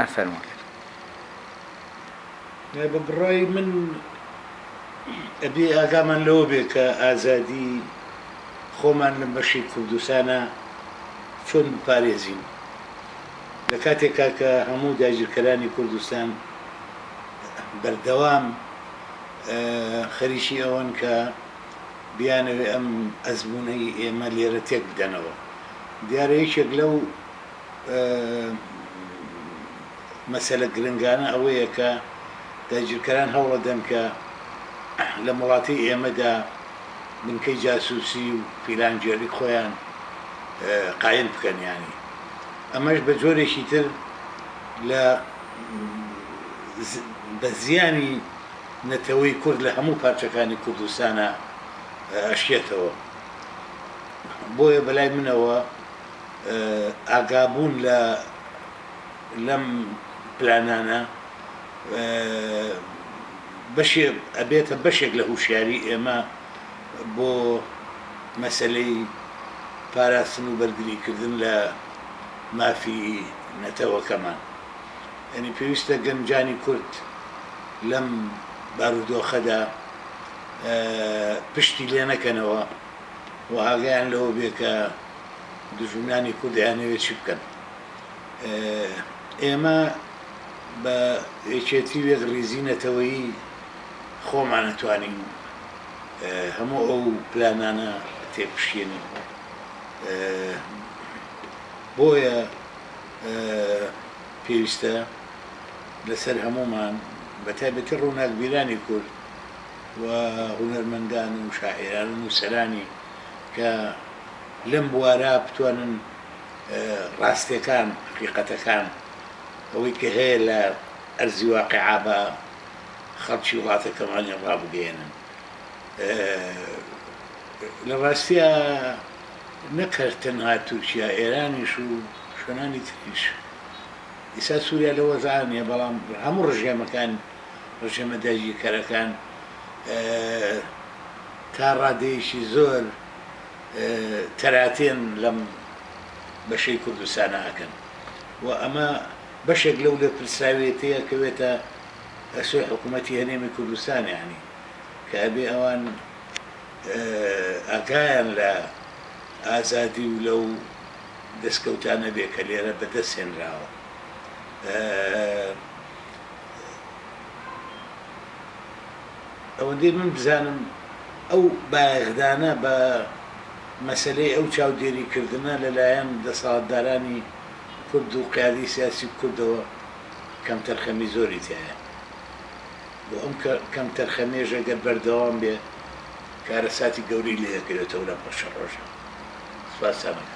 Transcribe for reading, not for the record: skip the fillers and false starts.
أفرموا. ببڕای من ئەبێ ئاگامان لەوە بێ کە ئازادی خۆمان لە بەشی کوردستانە چۆن بپارێزین لە کاتێکا کە هەموو داگیرکەرانی کوردستان بەردەوام خەریکی ئەوەن کە بیانەوێ ئەم ئەزموونەی ئێمە لێرە تێک بدەنەوە. دیارە یەکێک لەو مەسەلە گرنگانە ئەوەیە کە داگیرکەران هەوڵەدەن کە لە وڵاتی ئێمەدا بنکەی جاسووسی و پیلانگێری خۆیان قایم بکەن. ینی ئەمەش بە جۆرێکی تر لە بە زیانی نەتەوەی کورد لە هەموو پارچەکانی کوردستانە ئەشکێتەوە. بۆیە بەلای منەوە ئاگابوون لەم پلانانە ئەبێتە بەشێک لە هوشیاری ئێمە بۆ مەسەلەی پاراستن و بەرگریکردن لە مافی نەتەوەکەمان. ینی پێویستە گەنجانی کورد لەم بارودۆخەدا پشتی لێ نەکەنەوە و ئاگایان لەوە بێ کە دژمنانی کورد دەیانەوێت چی بکەن. ئێمە بە یەکێتی وێک ڕیزی نەتەوەیی خۆمان نەتوانین هەموو ئەو پلانانە تێپشێنین. بۆیە پێویستە لەسەر هەمومان بەتایبەتی ڕووناکبیرانی کورد و هونەرمەندان و شاعیران و نووسەرانی کە لەم بوارە بتوانن ڕاستیەکان حقیقەتەکان ئەوەی کە هەیە لە ئەرزی واقعا بە خەڵکی وڵاتەکەمانی ڕابگەێنن. لە ڕاستیە نەکرد تەنها تورکیا، ئێرانیش و شوێنانی تریش. ئیسا سووریا لە وەزانە، بەڵام هەموو ڕژێمەکان ڕژێمە داگیرکەرەکان تا ڕادەیەکی زۆر تەراتێن لەم بەشەی کوردستانە ئەکەن و ئەمە بەشێک لەو لە پرسراوێتەیە کەوێتە ئەسوی حکوومەتی هەنێمی کوردستان. یعنی کە ئەبێ ئەوان ئاگایان لە ئازادی و لەو دەستکەوتانە بێ کە لێرە بەدەستهێنراوە. ئەوەندەی من بزانم ئەو بایەخدانە بە مەسەلەی ئەو چاودێریکردنە لەلایەن دەسەڵاتدارانی کورد و قیادی سیاسی کوردەوە کەم تەرخەمی زۆری تایە. بۆ ئەم کەم تەرخەمێژە گەر بەردەوام بێ کارەساتی گەوری لێ دەکەوێتەوە لە پەشە ڕۆژە. سوپاسانەکەم.